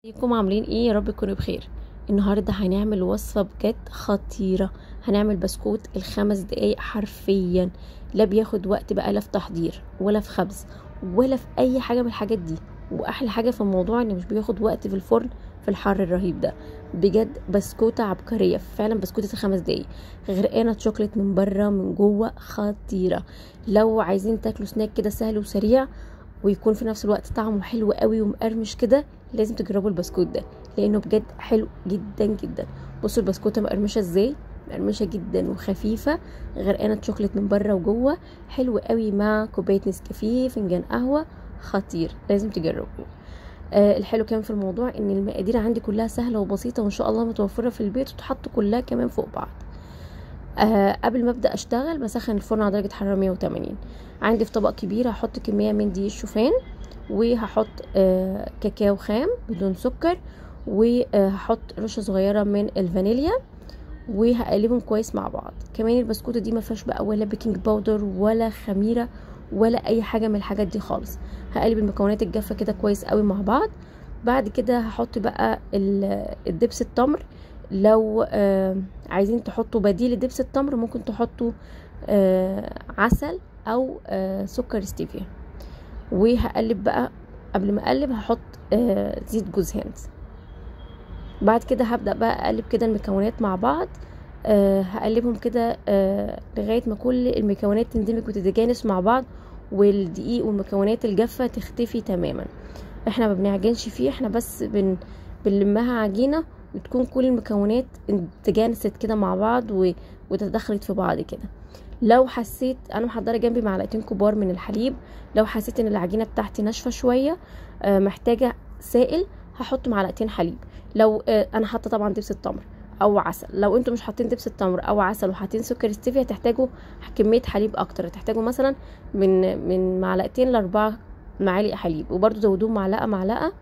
ازيكم عاملين ايه؟ يا رب تكونوا بخير. النهارده هنعمل وصفه بجد خطيره. هنعمل بسكوت ال5 دقايق حرفيا، لا بياخد وقت بقى، لا في تحضير ولا في خبز ولا في اي حاجه من الحاجات دي. واحلى حاجه في الموضوع ان مش بياخد وقت في الفرن في الحر الرهيب ده. بجد بسكوته عبقريه فعلا، بسكوته ال5 دقايق غرقانه شوكليت من بره من جوه، خطيره. لو عايزين تاكلوا سناك كده سهل وسريع ويكون في نفس الوقت طعمه حلو قوي ومقرمش كده، لازم تجربوا البسكوت ده لانه بجد حلو جدا جدا. بصوا البسكوته مقرمشه ازاي، مقرمشه جدا وخفيفه، غرقانه شوكليت من بره وجوه، حلو قوي مع كوبايه نسكافيه فنجان قهوه، خطير، لازم تجربوه. الحلو كمان في الموضوع ان المقادير عندي كلها سهله وبسيطه وان شاء الله متوفره في البيت وتحط كلها كمان فوق بعض. قبل ما ابدا اشتغل بسخن الفرن على درجه حراره 180. عندي في طبق كبير هحط كميه من دي الشوفان، وهحط كاكاو خام بدون سكر، وهحط رشه صغيره من الفانيليا، وهقلبهم كويس مع بعض. كمان البسكوته دي ما فيهاش بقى ولا بيكنج باودر ولا خميره ولا اي حاجه من الحاجات دي خالص. هقلب المكونات الجافه كده كويس قوي مع بعض. بعد كده هحط بقى الدبس التمر. لو عايزين تحطوا بديل دبس التمر ممكن تحطوا عسل او سكر ستيفيا. وهقلب بقى، قبل ما اقلب هحط زيت جوز هند. بعد كده هبدأ بقى اقلب كده المكونات مع بعض. هقلبهم كده لغاية ما كل المكونات تندمج وتتجانس مع بعض، والدقيق والمكونات الجافة تختفي تماما. احنا ما بنعجنش فيه، احنا بس بنلمها عجينة وتكون كل المكونات تجانست كده مع بعض وتدخلت في بعض كده. لو حسيت، انا محضره جنبي معلقتين كبار من الحليب، لو حسيت ان العجينه بتاعتي ناشفه شويه محتاجه سائل، هحط معلقتين حليب. لو انا حاطه طبعا دبس التمر او عسل، لو انتم مش حاطين دبس التمر او عسل وحاطين سكر ستيفيا تحتاجوا كميه حليب اكتر، تحتاجوا مثلا من معلقتين ل4 معالق حليب، وبرده زودوهم معلقه معلقه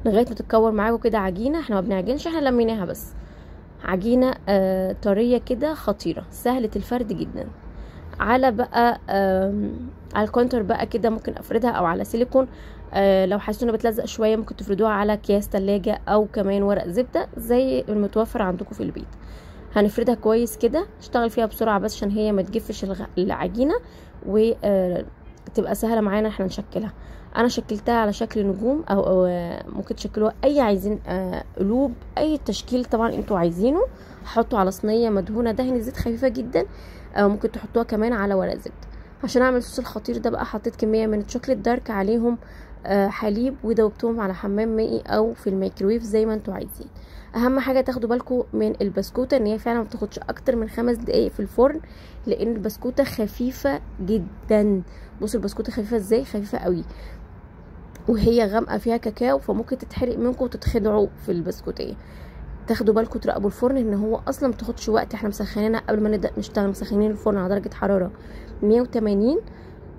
لغايه ما تتكون معاكم كده عجينه. احنا ما بنعجنش، احنا لميناها بس. عجينه طريه كده خطيره، سهله الفرد جدا. على بقى على الكونتر بقى كده ممكن افردها، او على سيليكون. لو حسيتوا انها بتلزق شويه ممكن تفردوها على اكياس تلاجة او كمان ورق زبده زي المتوفر عندكم في البيت. هنفردها كويس كده، اشتغل فيها بسرعه بس عشان هي ما تجفش العجينه وتبقى سهله معانا احنا نشكلها. انا شكلتها على شكل نجوم او ممكن تشكلوها اي عايزين قلوب، اي تشكيل طبعا انتوا عايزينه. حطوا على صينيه مدهونه دهن زيت خفيفه جدا، ممكن تحطوها كمان على ورق زبده. عشان اعمل الصوص الخطير ده بقى حطيت كميه من الشوكليت دارك عليهم حليب، ودوبتهم على حمام مائي او في الميكرويف زي ما انتوا عايزين. اهم حاجه تاخدوا بالكم من البسكوته ان هي فعلا ما بتاخدش اكتر من 5 دقايق في الفرن، لان البسكوته خفيفه جدا. بصوا البسكوته خفيفه ازاي، خفيفه قوي، وهي غامقه فيها كاكاو فممكن تتحرق منكم وتتخدعوا في البسكوتيه. تاخدوا بالكم تراقبوا الفرن ان هو اصلا ما بتاخدش وقت. احنا مسخنينها قبل ما نبدا نشتغل، مسخنين الفرن على درجه حراره 180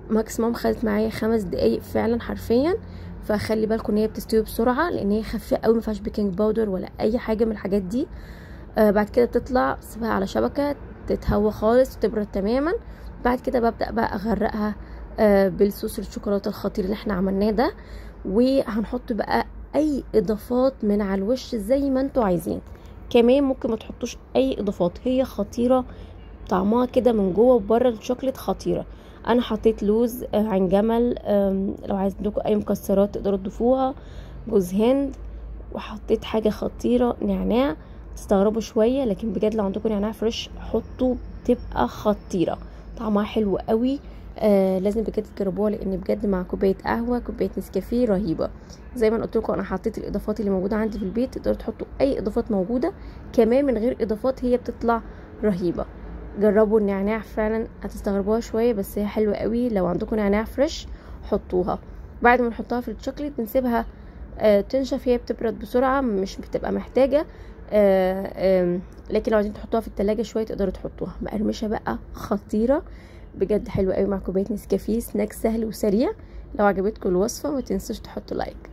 ماكسيموم. خدت معايا 5 دقايق فعلا حرفيا. فخلي بالكم ان هي بتستوي بسرعه لان هي خفيفه قوي، ما فيهاش بيكنج باودر ولا اي حاجه من الحاجات دي. بعد كده بتطلع سيبها على شبكه تتهوى خالص وتبرد تماما. بعد كده ببدا بقى اغرقها بالصوص الشوكولاته الخطير اللي احنا عملناه ده، وهنحط بقى اي اضافات من على الوش زي ما انتوا عايزين. كمان ممكن ما تحطوش اي اضافات، هي خطيره طعمها كده من جوه وبره الشوكليت خطيره. انا حطيت لوز، عين جمل، لو عايزين اي مكسرات تقدروا تضيفوها، جوز هند، وحطيت حاجه خطيره نعناع. تستغربوا شويه لكن بجد لو عندكم نعناع فريش حطوا، تبقى خطيره، طعمها حلو قوي. لازم بجد تجربوها لان بجد مع كوبايه قهوه كوبايه نسكافيه رهيبه. زي ما قلت لكم انا حطيت الاضافات اللي موجوده عندي في البيت، تقدروا تحطوا اي اضافات موجوده. كمان من غير اضافات هي بتطلع رهيبه. جربوا النعناع فعلا، هتستغربوها شويه بس هي حلوه قوي. لو عندكم نعناع فريش حطوها. بعد ما نحطها في الشوكليت بنسيبها تنشف، هي بتبرد بسرعه مش بتبقى محتاجه. لكن لو عايزين تحطوها في التلاجة شويه تقدروا تحطوها. مقرمشه بقى خطيره بجد، حلوه قوي مع كوبايه نسكافيه، سناك سهل وسريع. لو عجبتكم الوصفه ما تنسوش تحطوا لايك.